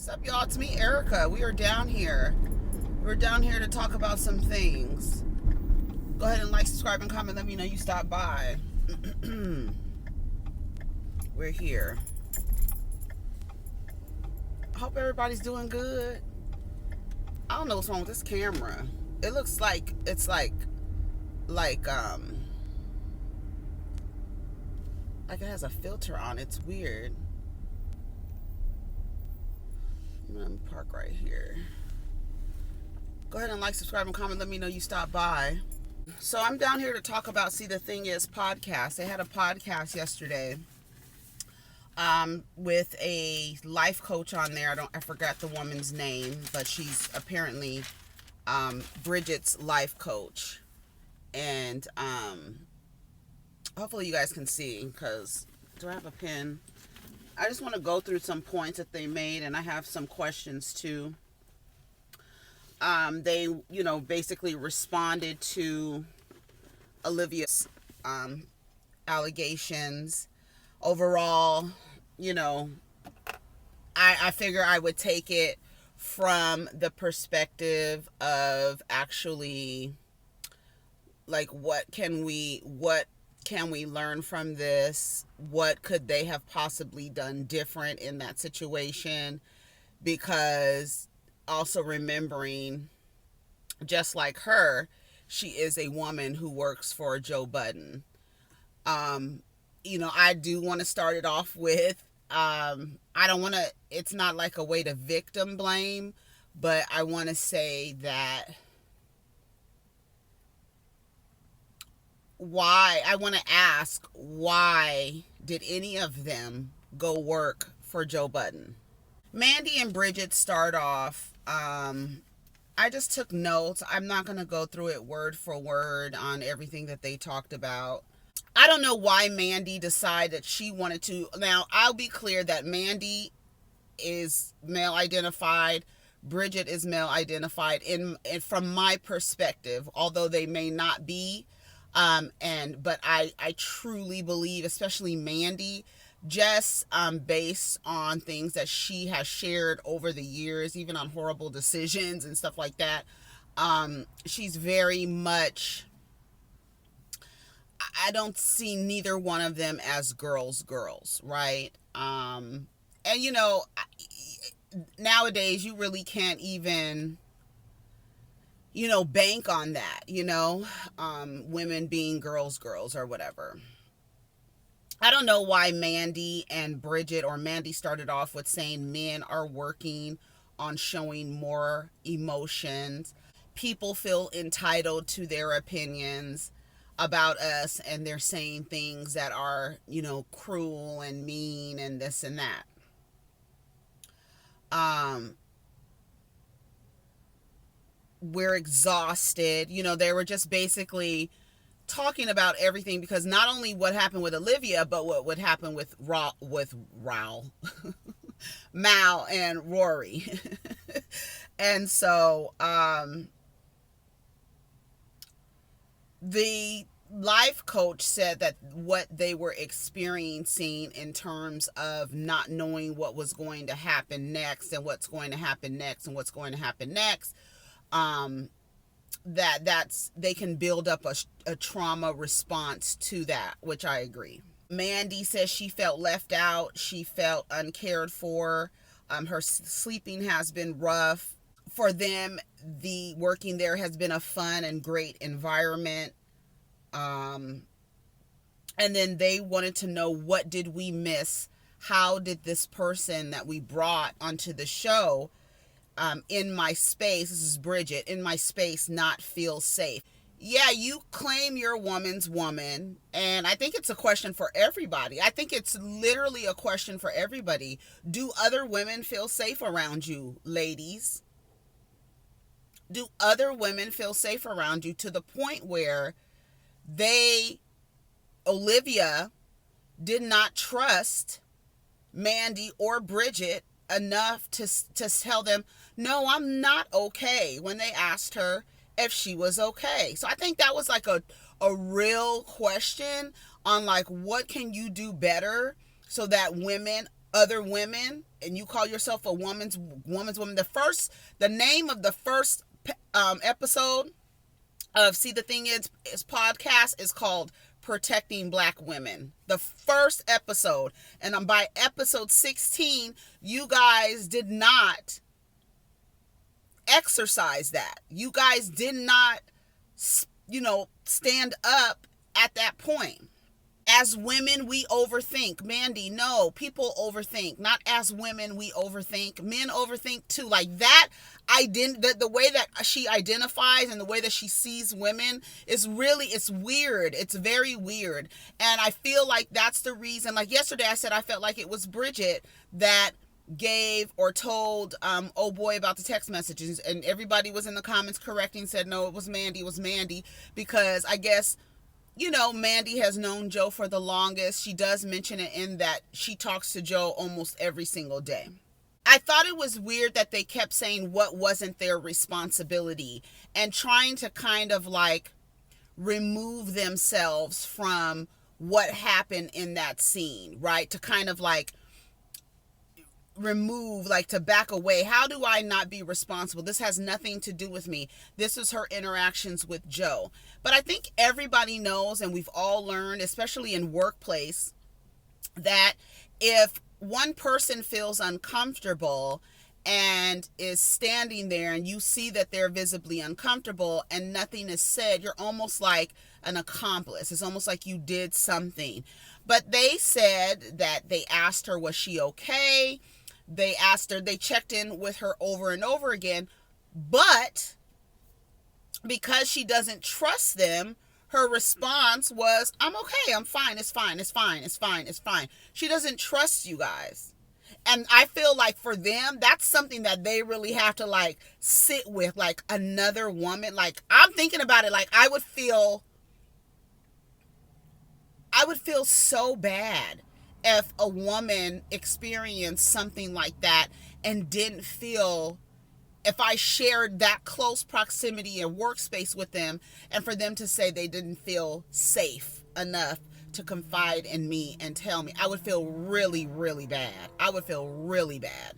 What's up, y'all? It's me, Erica. We are down here. We're down here to talk about some things. Go ahead and like, subscribe, and comment. Let me know you stopped by. We're here. I hope everybody's doing good. I don't know what's wrong with this camera. It looks like it's like it has a filter on it. It's weird. Let me park right here. Go ahead and like, subscribe, and comment. Let me know you stopped by. So I'm down here to talk about See the Thing Is podcast. They had a podcast yesterday with a life coach on there. I forgot the woman's name, but she's apparently Bridget's life coach. And hopefully you guys can see, because do I have a pen? I just want to go through some points that they made, and I have some questions too. They, basically responded to Olivia's allegations. Overall, I figure I would take it from the perspective of actually, like, what can we learn from this? What could they have possibly done different in that situation? Because also remembering, just like her, she is a woman who works for Joe Budden. I do want to start it off with, it's not like a way to victim blame, but I want to say that I want to ask, why did any of them go work for Joe Budden? Mandii and Bridget start off, I just took notes. I'm not going to go through it word for word on everything that they talked about. I don't know why Mandii decided that she wanted to. Now, I'll be clear that Mandii is male identified. Bridget is male identified from my perspective, although they may not be. But I truly believe, especially Mandii, just based on things that she has shared over the years, even on horrible decisions and stuff like that, she's very much, I don't see neither one of them as girls, right? And nowadays you really can't even bank on that, women being girls or whatever. I don't know why Mandii and Bridget, or Mandii started off with saying men are working on showing more emotions. People feel entitled to their opinions about us, and they're saying things that are, cruel and mean and this and that. We're exhausted. They were just basically talking about everything, because not only what happened with Olivia, but what would happen with Mal and Rory. And so the life coach said that what they were experiencing in terms of not knowing what was going to happen next and what's going to happen next and what's going to happen next, that's they can build up a trauma response to that, which I agree. Mandii says she felt left out. She felt uncared for. Her sleeping has been rough. For them, the working there has been a fun and great environment. And then they wanted to know, what did we miss? How did this person that we brought onto the show, in my space, this is Bridget, in my space, not feel safe? Yeah, you claim you're a woman's woman, and I think it's a question for everybody. I think it's literally a question for everybody. Do other women feel safe around you, ladies? Do other women feel safe around you, to the point where Olivia did not trust Mandii or Bridget enough to tell them, no, I'm not okay, when they asked her if she was okay? So I think that was like a real question on, like, what can you do better so that women other women and you call yourself a woman's woman. The name of the first episode of See the Thing is podcast is called Protecting Black Women. The first episode. And by episode 16, you guys did not exercise that. You guys did not, stand up at that point. As women, we overthink. Mandii, no, people overthink. Not as women, we overthink. Men overthink too. Like that, the way that she identifies and the way that she sees women is really, it's weird. It's very weird. And I feel like that's the reason. Like yesterday, I said I felt like it was Bridget that gave or told oh boy about the text messages, and everybody was in the comments correcting, said no, it was Mandii, because I guess Mandii has known Joe for the longest. She does mention it in that she talks to Joe almost every single day. I thought it was weird that they kept saying what wasn't their responsibility and trying to kind of like remove themselves from what happened in that scene, right? To kind of like remove, like to back away. How do I not be responsible? This has nothing to do with me. This is her interactions with Joe. But I think everybody knows, and we've all learned, especially in workplace, that if one person feels uncomfortable and is standing there and you see that they're visibly uncomfortable and nothing is said, you're almost like an accomplice. It's almost like you did something. But they said that they asked her, was she okay? They asked her, they checked in with her over and over again, but because she doesn't trust them, her response was, I'm okay, I'm fine, it's fine. She doesn't trust you guys. And I feel like for them, that's something that they really have to like sit with, like another woman. Like I'm thinking about it, like I would feel so bad if a woman experienced something like that and didn't feel, if I shared that close proximity and workspace with them, and for them to say they didn't feel safe enough to confide in me and tell me, I would feel really, really bad. I would feel really bad.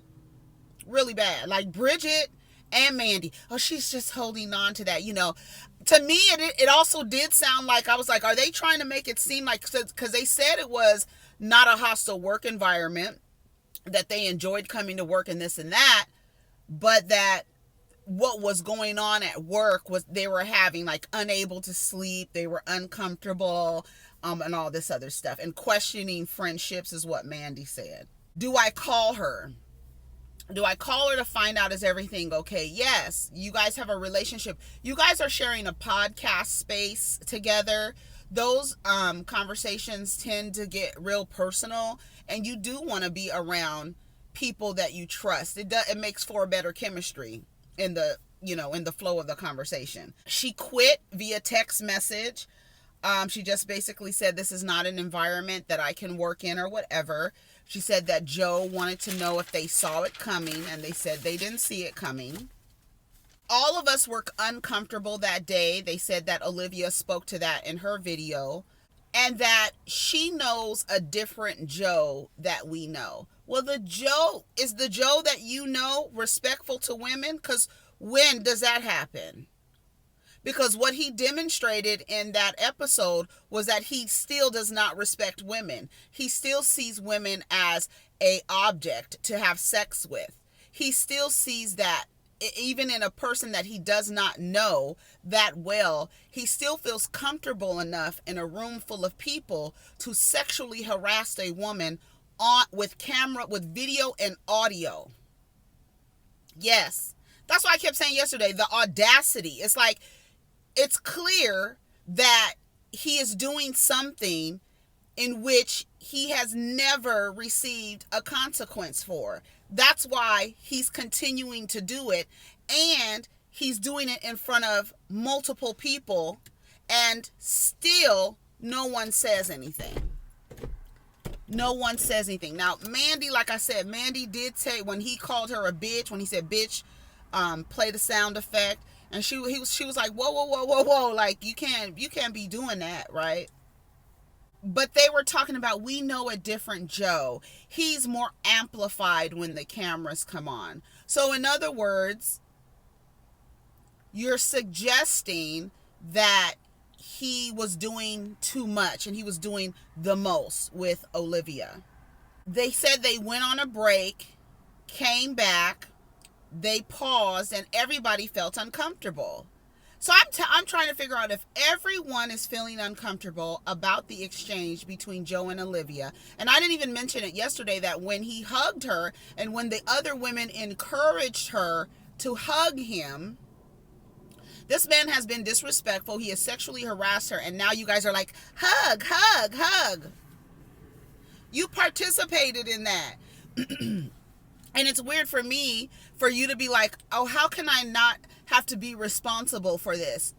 Really bad. Like Bridget and Mandii. Oh, she's just holding on to that. To me, it also did sound like, I was like, are they trying to make it seem like, because they said it was not a hostile work environment, that they enjoyed coming to work and this and that, but that what was going on at work was they were having like unable to sleep, they were uncomfortable, and all this other stuff, and questioning friendships is what Mandii said. Do I call her? Do I call her to find out, is everything okay? Yes. You guys have a relationship. You guys are sharing a podcast space together. Those conversations tend to get real personal, and you do want to be around people that you trust. It makes for a better chemistry in the flow of the conversation. She quit via text message. She just basically said, this is not an environment that I can work in or whatever. She said that Joe wanted to know if they saw it coming, and they said they didn't see it coming. All of us were uncomfortable that day. They said that Olivia spoke to that in her video, and that she knows a different Joe that we know. Well, the Joe that you know respectful to women? Because when does that happen? Because what he demonstrated in that episode was that he still does not respect women. He still sees women as an object to have sex with. He still sees that even in a person that he does not know that well, he still feels comfortable enough in a room full of people to sexually harass a woman with camera, with video and audio. Yes. That's why I kept saying yesterday, the audacity. It's like, it's clear that he is doing something in which he has never received a consequence for. That's why he's continuing to do it, and he's doing it in front of multiple people, and still no one says anything. No one says anything. Now, Mandii, like I said, Mandii did say, when he called her a bitch, when he said bitch, play the sound effect, and she was like, whoa, like you can't be doing that, right? But they were talking about, we know a different Joe. He's more amplified when the cameras come on. So in other words, you're suggesting that he was doing too much and he was doing the most with Olivia. They said they went on a break, came back, they paused, and everybody felt uncomfortable. So I'm trying to figure out if everyone is feeling uncomfortable about the exchange between Joe and Olivia. And I didn't even mention it yesterday that when he hugged her and when the other women encouraged her to hug him, this man has been disrespectful. He has sexually harassed her. And now you guys are like, hug, hug, hug. You participated in that. And it's weird for me, for you to be like, oh, how can I not have to be responsible for this?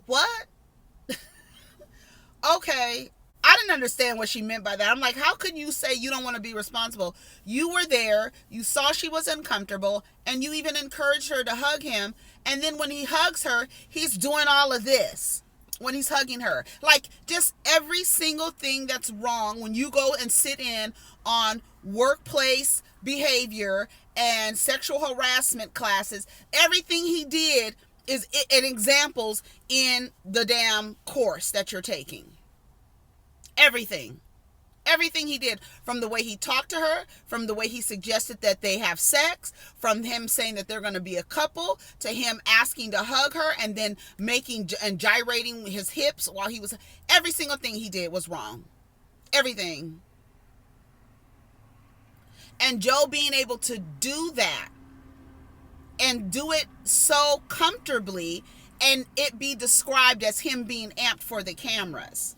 What? Okay. I didn't understand what she meant by that. I'm like, how can you say you don't want to be responsible? You were there, you saw she was uncomfortable, and you even encouraged her to hug him. And then when he hugs her, he's doing all of this when he's hugging her. Like, just every single thing that's wrong when you go and sit in on workplace behavior and sexual harassment classes, everything he did is in examples in the damn course that you're taking. Everything he did, from the way he talked to her, from the way he suggested that they have sex, from him saying that they're going to be a couple, to him asking to hug her and then making and gyrating his hips while he was, every single thing he did was wrong. Everything. And Joe being able to do that and do it so comfortably and it be described as him being amped for the cameras.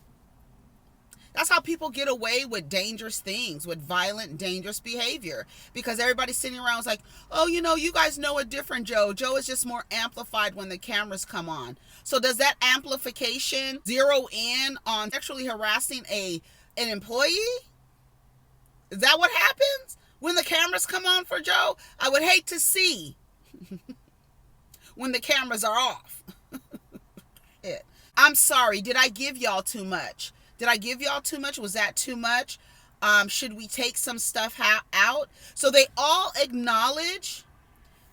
That's how people get away with dangerous things, with violent, dangerous behavior. Because everybody's sitting around like, oh, you guys know a different Joe. Joe is just more amplified when the cameras come on. So does that amplification zero in on sexually harassing an employee? Is that what happens when the cameras come on for Joe? I would hate to see when the cameras are off. I'm sorry. Did I give y'all too much? Did I give y'all too much? Was that too much? Should we take some stuff out? So they all acknowledge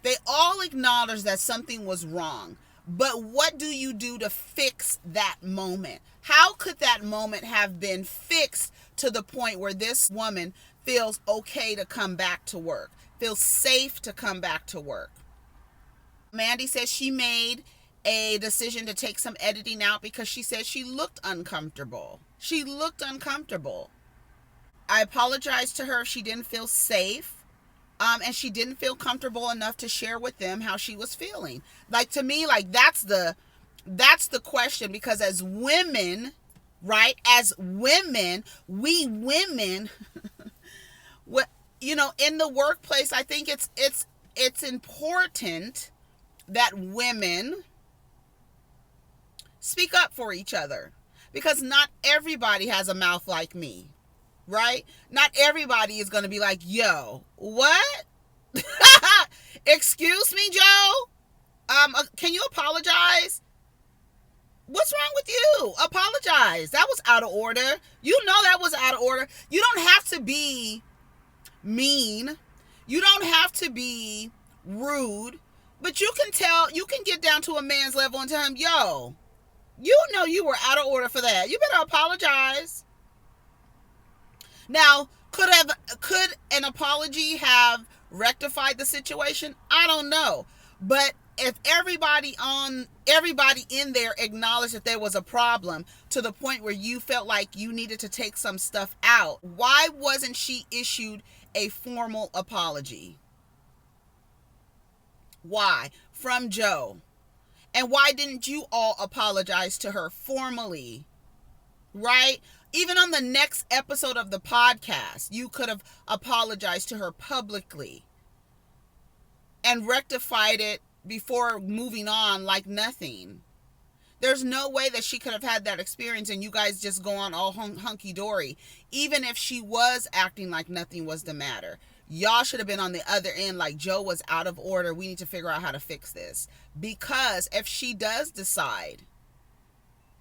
that something was wrong. But what do you do to fix that moment? How could that moment have been fixed to the point where this woman feels okay to come back to work, feels safe to come back to work? Mandii says she made a decision to take some editing out because she said she looked uncomfortable. She looked uncomfortable. I apologized to her if she didn't feel safe, and she didn't feel comfortable enough to share with them how she was feeling. Like, to me, like, that's the question, because as women, right? As women, we women, in the workplace, I think it's important that women speak up for each other, because not everybody has a mouth like me, right? Not everybody is going to be like, yo, what? Excuse me, Joe? Can you apologize? What's wrong with you? Apologize. That was out of order. You know that was out of order. You don't have to be mean. You don't have to be rude. But you can get down to a man's level and tell him, yo, you know you were out of order for that. You better apologize. Now, could an apology have rectified the situation? I don't know. But if everybody in there acknowledged that there was a problem to the point where you felt like you needed to take some stuff out, why wasn't she issued a formal apology? Why? From Joe. And why didn't you all apologize to her formally? Right? Even on the next episode of the podcast, you could have apologized to her publicly and rectified it before moving on like nothing. There's no way that she could have had that experience and you guys just go on all hunky-dory. Even if she was acting like nothing was the matter. Y'all should have been on the other end like, Joe was out of order. We need to figure out how to fix this. Because if she does decide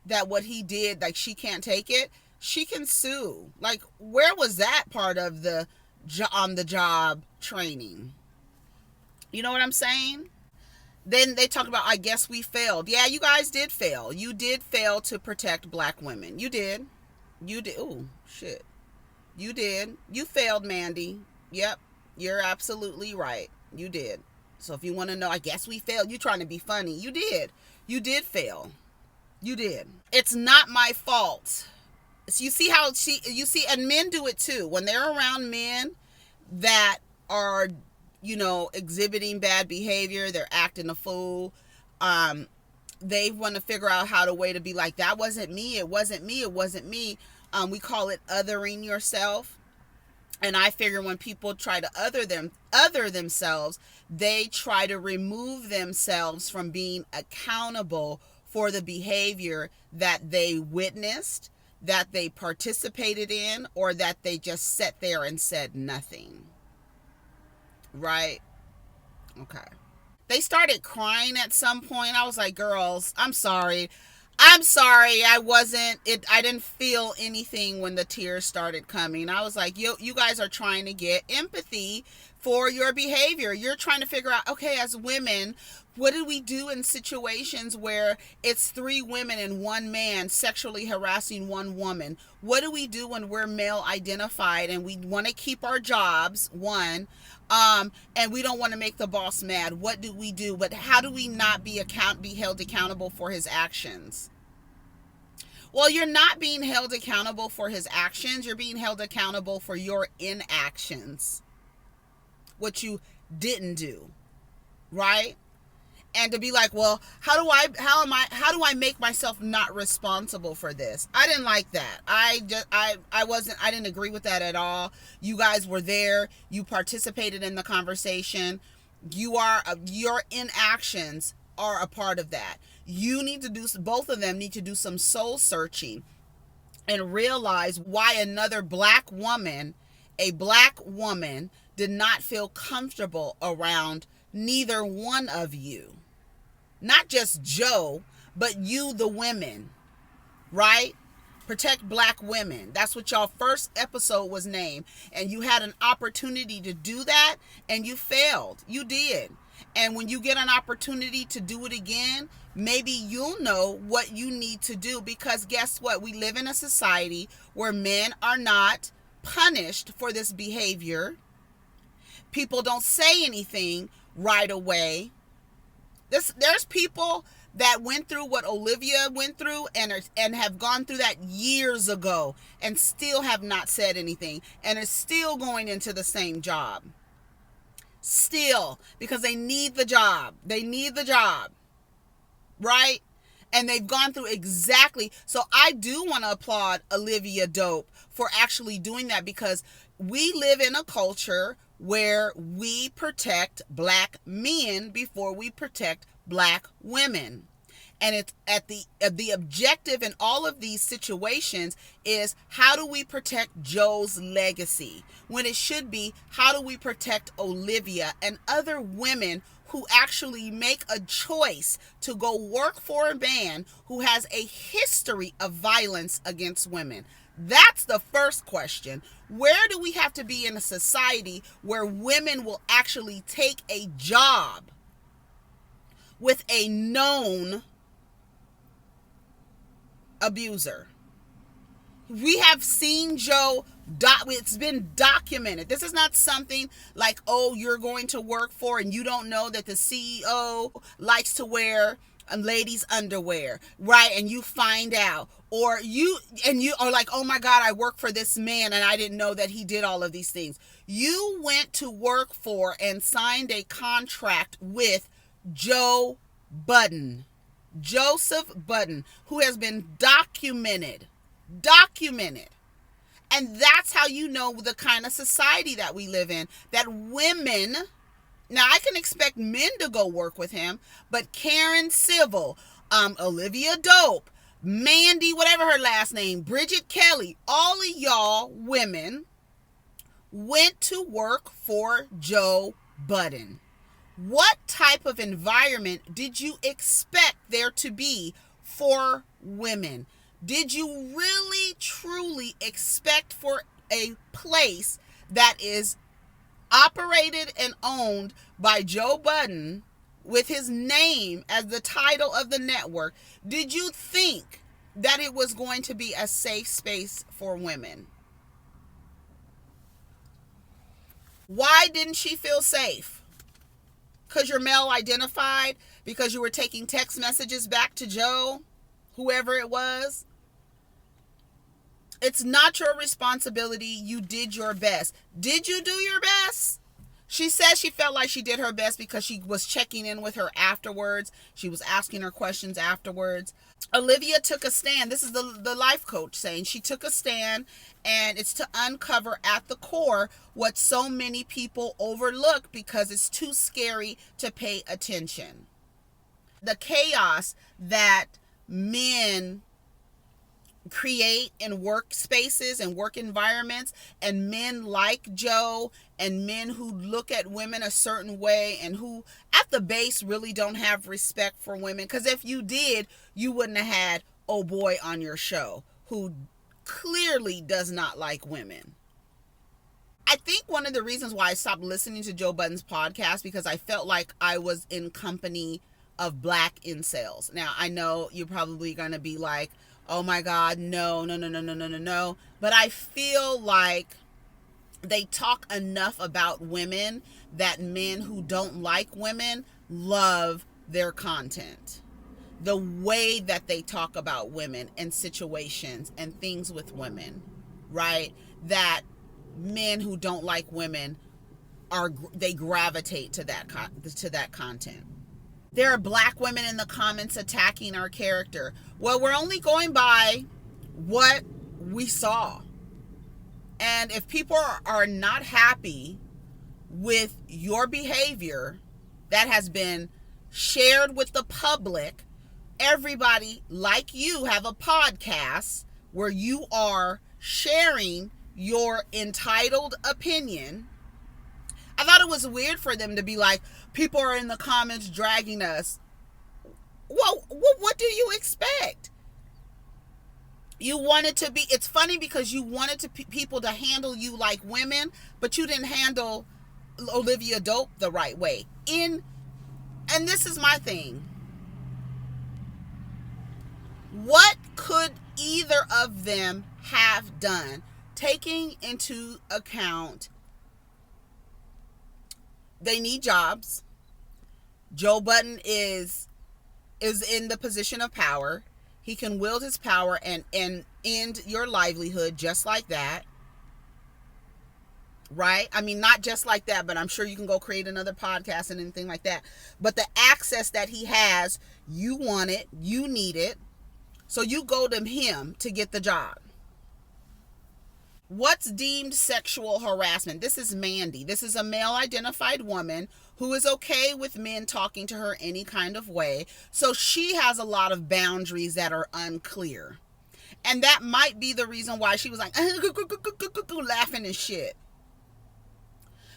that what he did, like, she can't take it, she can sue. Like, where was that part of the on the job training? You know what I'm saying? Then they talk about, I guess we failed. Yeah, you guys did fail. You did fail to protect black women. You did. You did. Ooh, shit. You did. You failed, Mandii. Yep. You're absolutely right. You did. So if you want to know, I guess we failed. You trying to be funny. You did. You did fail. You did. It's not my fault. So you see how and men do it too. When they're around men that are, exhibiting bad behavior, they're acting a fool, they want to figure out how to way to be like, that wasn't me, it wasn't me, it wasn't me. We call it othering yourself. And I figure when people try to other themselves, they try to remove themselves from being accountable for the behavior that they witnessed, that they participated in, or that they just sat there and said nothing. Right? Okay. They started crying at some point. I was like, girls, I'm sorry. I didn't feel anything when the tears started coming. I was like, you guys are trying to get empathy for your behavior. You're trying to figure out, okay, as women, what do we do in situations where it's 3 women and 1 man sexually harassing 1 woman? What do we do when we're male identified and we want to keep our jobs, one, and we don't want to make the boss mad? What do we do? But how do we not be held accountable for his actions? Well, you're not being held accountable for his actions. You're being held accountable for your inactions, what you didn't do, right? And to be like, well, how do I make myself not responsible for this? I didn't like that. I didn't agree with that at all. You guys were there. You participated in the conversation. Your inactions are a part of that. Both of them need to do some soul searching and realize why a black woman did not feel comfortable around neither one of you. Not just Joe, but you, the women, right? Protect black women. That's what y'all first episode was named. And you had an opportunity to do that and you failed. You did. And when you get an opportunity to do it again, maybe you'll know what you need to do, because guess what? We live in a society where men are not punished for this behavior. People don't say anything right away. There's people that went through what Olivia went through and have gone through that years ago and still have not said anything and are still going into the same job. Still, because they need the job. They need the job, right? And they've gone through exactly. So I do want to applaud Olivia Dope for actually doing that, because we live in a culture where we protect black men before we protect black women. And it's at the objective in all of these situations is, how do we protect Joe's legacy? When it should be, how do we protect Olivia and other women who actually make a choice to go work for a man who has a history of violence against women? That's the first question. Where do we have to be in a society where women will actually take a job with a known abuser? We have seen Joe, it's been documented. This is not something like, oh, you're going to work for and you don't know that the CEO likes to wear ladies' underwear, right? And you find out, or you are like, oh my God, I work for this man and I didn't know that he did all of these things. You went to work for and signed a contract with Joe Budden, Joseph Budden, who has been documented. And that's how you know the kind of society that we live in, that women, now I can expect men to go work with him, but Karen Civil, Olivia Dope, Mandii, whatever her last name, Bridget Kelly, all of y'all women went to work for Joe Budden. What type of environment did you expect there to be for women? Did you really, truly expect for a place that is operated and owned by Joe Budden with his name as the title of the network, did you think that it was going to be a safe space for women? Why didn't she feel safe? Because you're male identified? Because you were taking text messages back to Joe, whoever it was? It's not your responsibility. You did your best. Did you do your best? She says she felt like she did her best because she was checking in with her afterwards. She was asking her questions afterwards. Olivia took a stand. This is the life coach saying she took a stand, and it's to uncover at the core what so many people overlook because it's too scary to pay attention. The chaos that men create in workspaces and work environments, and men like Joe and men who look at women a certain way and who at the base really don't have respect for women, because if you did, you wouldn't have had oh boy on your show who clearly does not like women. I think one of the reasons why I stopped listening to Joe Budden's podcast because I felt like I was in company of black incels. Now I know you're probably going to be like, oh my God, no. But I feel like they talk enough about women that men who don't like women love their content. The way that they talk about women and situations and things with women, right? That men who don't like women they gravitate to that content. There are black women in the comments attacking our character. Well, we're only going by what we saw. And if people are not happy with your behavior that has been shared with the public, everybody like you have a podcast where you are sharing your entitled opinion. I thought it was weird for them to be like, people are in the comments dragging us. Well, what do you expect? You wanted to be, it's funny because you wanted people to handle you like women, but you didn't handle Olivia Dope the right way. And this is my thing. What could either of them have done, taking into account they need jobs? Joe Budden is in the position of power. He can wield his power and end your livelihood just like that. Right? I mean, not just like that, but I'm sure you can go create another podcast and anything like that. But the access that he has, you want it, you need it. So you go to him to get the job. What's deemed sexual harassment? This is Mandii. This is a male-identified woman who is okay with men talking to her any kind of way. So she has a lot of boundaries that are unclear. And that might be the reason why she was like, laughing and shit.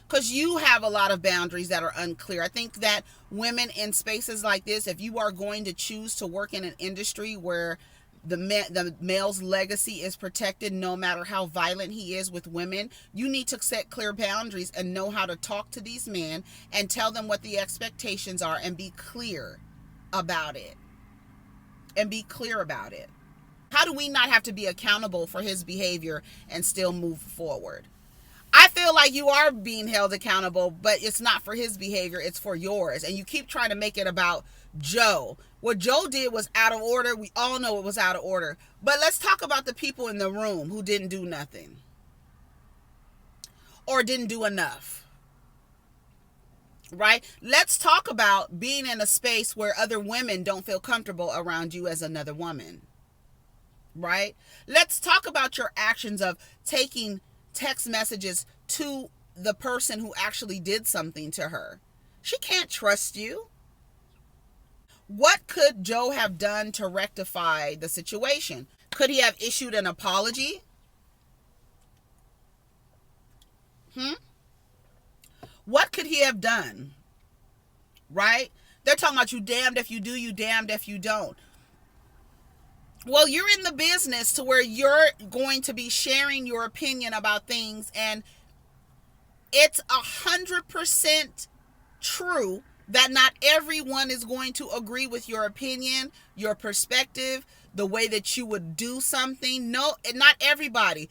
Because you have a lot of boundaries that are unclear. I think that women in spaces like this, if you are going to choose to work in an industry where the male's legacy is protected no matter how violent he is with women, you need to set clear boundaries and know how to talk to these men and tell them what the expectations are and be clear about it. How do we not have to be accountable for his behavior and still move forward? I feel like you are being held accountable, but it's not for his behavior, it's for yours. And you keep trying to make it about Joe. What Joe did was out of order. We all know it was out of order. But let's talk about the people in the room who didn't do nothing or didn't do enough. Right? Let's talk about being in a space where other women don't feel comfortable around you as another woman. Right? Let's talk about your actions of taking text messages to the person who actually did something to her. She can't trust you. What could Joe have done to rectify the situation? Could he have issued an apology? What could he have done? Right? They're talking about you damned if you do, you damned if you don't. Well, you're in the business to where you're going to be sharing your opinion about things, and it's 100% true that not everyone is going to agree with your opinion, your perspective, the way that you would do something. No, not everybody.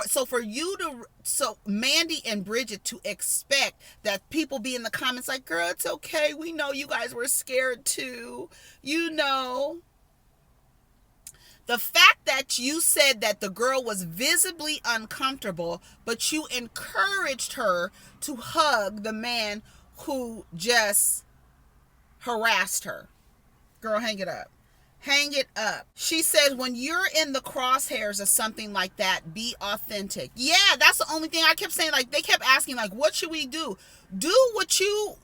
So Mandii and Bridget to expect that people be in the comments like, girl, it's okay. We know you guys were scared too. You know. The fact that you said that the girl was visibly uncomfortable, but you encouraged her to hug the man who just harassed her. Girl, hang it up. Hang it up. She says, when you're in the crosshairs of something like that, be authentic. Yeah, that's the only thing I kept saying. Like, they kept asking, like, what should we do? Do what you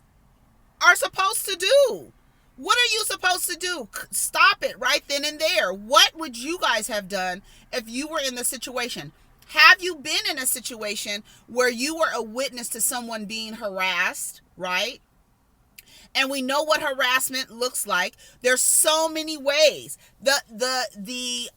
are supposed to do. What are you supposed to do? Stop it right then and there. What would you guys have done if you were in the situation? Have you been in a situation where you were a witness to someone being harassed, right? And we know what harassment looks like. There's so many ways. The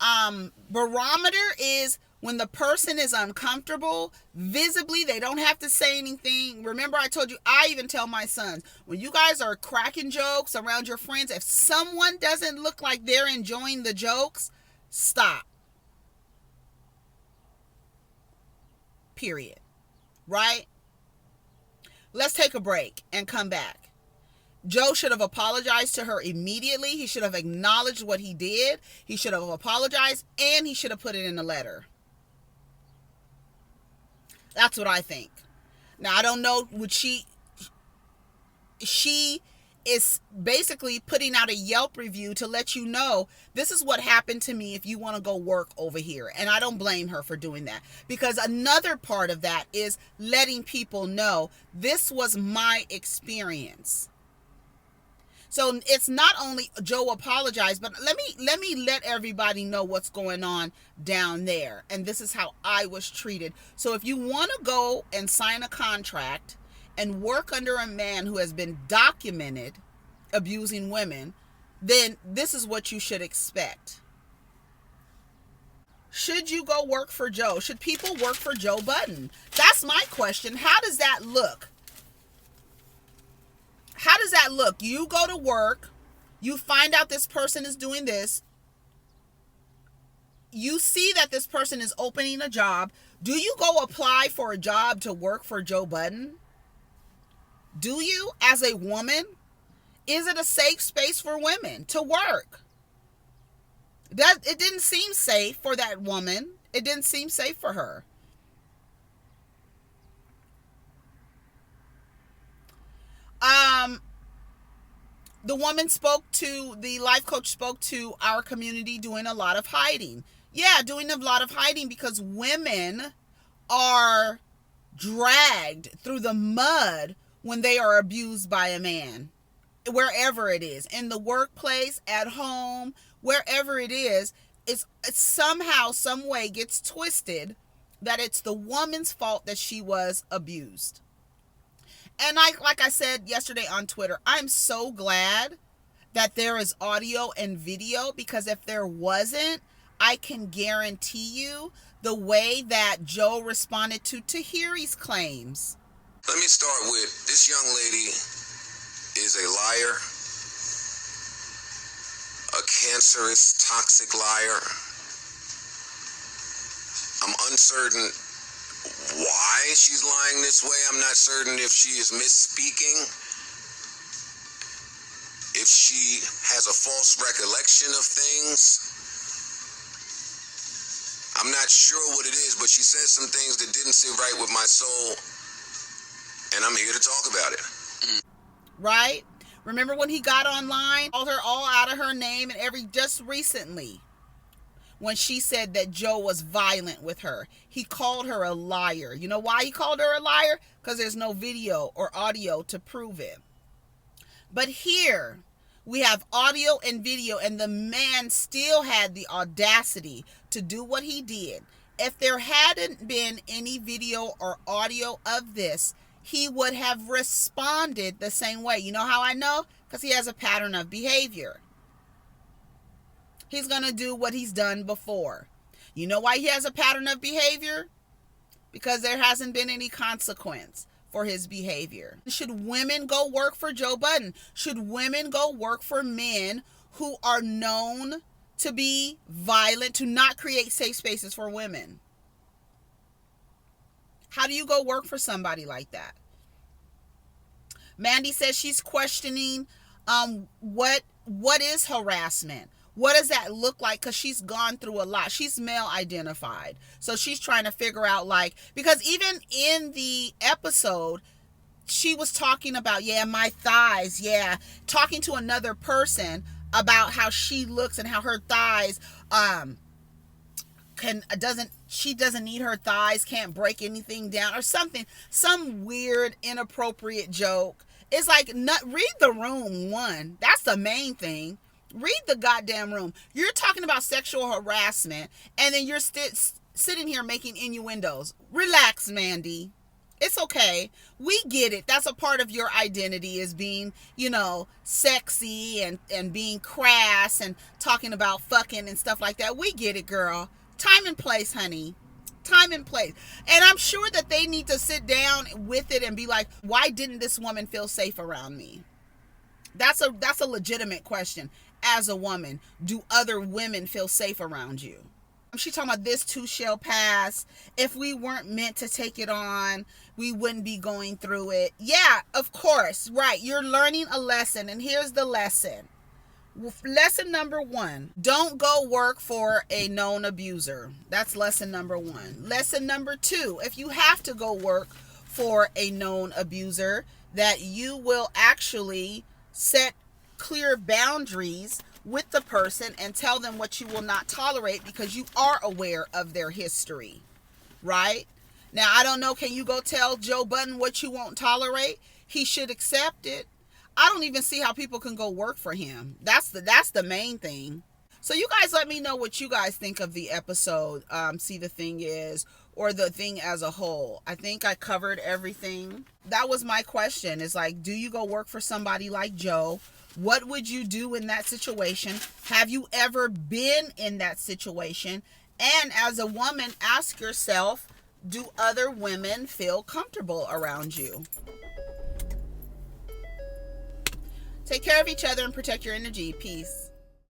barometer is when the person is uncomfortable, visibly, they don't have to say anything. Remember, I told you, I even tell my sons, when you guys are cracking jokes around your friends, if someone doesn't look like they're enjoying the jokes, stop. Period. Right? Let's take a break and come back. Joe should have apologized to her immediately. He should have acknowledged what he did. He should have apologized, and he should have put it in a letter. That's what I think. Now, I don't know, would she is basically putting out a Yelp review to let you know, this is what happened to me if you want to go work over here. And I don't blame her for doing that, because another part of that is letting people know this was my experience. So it's not only Joe apologized, but let me let everybody know what's going on down there. And this is how I was treated. So if you want to go and sign a contract and work under a man who has been documented abusing women, then this is what you should expect. Should you go work for Joe? Should people work for Joe Budden? That's my question. How does that look? How does that look? You go to work, you find out this person is doing this, you see that this person is opening a job. Do you go apply for a job to work for Joe Budden? Do you, as a woman? Is it a safe space for women to work? It didn't seem safe for that woman. It didn't seem safe for her. The life coach spoke to our community doing a lot of hiding. Yeah, doing a lot of hiding because women are dragged through the mud when they are abused by a man. Wherever it is, in the workplace, at home, wherever it is, it's somehow, some way gets twisted that it's the woman's fault that she was abused. And like I said yesterday on Twitter, I'm so glad that there is audio and video, because if there wasn't, I can guarantee you the way that Joe responded to Tahiri's claims. Let me start with, this young lady is a liar, a cancerous, toxic liar. I'm uncertain why she's lying this way. I'm not certain if she is misspeaking, if she has a false recollection of things. I'm not sure what it is, but she says some things that didn't sit right with my soul, and I'm here to talk about it. Right? Remember when he got online, called her all out of her name and just recently, when she said that Joe was violent with her, he called her a liar. You know why he called her a liar? Because there's no video or audio to prove it. But here we have audio and video, and the man still had the audacity to do what he did. If there hadn't been any video or audio of this, he would have responded the same way. You know how I know? Because he has a pattern of behavior. He's going to do what he's done before. You know why he has a pattern of behavior? Because there hasn't been any consequence for his behavior. Should women go work for Joe Budden? Should women go work for men who are known to be violent, to not create safe spaces for women? How do you go work for somebody like that? Mandii says she's questioning what is harassment? What does that look like? Because she's gone through a lot. She's male identified. So she's trying to figure out, like, because even in the episode, she was talking about, my thighs, talking to another person about how she looks and how her thighs she doesn't need her thighs, can't break anything down or something, some weird inappropriate joke. It's like, read the room, one. That's the main thing. Read the goddamn room. You're talking about sexual harassment, and then you're sitting here making innuendos. Relax, Mandii. It's okay. We get it. That's a part of your identity, is being, sexy and being crass and talking about fucking and stuff like that. We get it, girl. Time and place, honey. Time and place. And I'm sure that they need to sit down with it and be like, why didn't this woman feel safe around me? That's a legitimate question. As a woman, do other women feel safe around you? She's talking about this too shall pass. If we weren't meant to take it on, we wouldn't be going through it. Yeah, of course. Right. You're learning a lesson. And here's the lesson. Lesson number 1, don't go work for a known abuser. That's lesson number 1. Lesson number 2, if you have to go work for a known abuser, that you will actually set clear boundaries with the person and tell them what you will not tolerate, because you are aware of their history, right? Now, I don't know, can you go tell Joe Budden what you won't tolerate? He should accept it. I don't even see how people can go work for him. That's the main thing. So you guys let me know what you guys think of the episode, See the Thing Is, or the thing as a whole. I think I covered everything. That was my question, is like, do you go work for somebody like Joe? What would you do in that situation? Have you ever been in that situation? And as a woman, ask yourself, do other women feel comfortable around you? Take care of each other and protect your energy. Peace.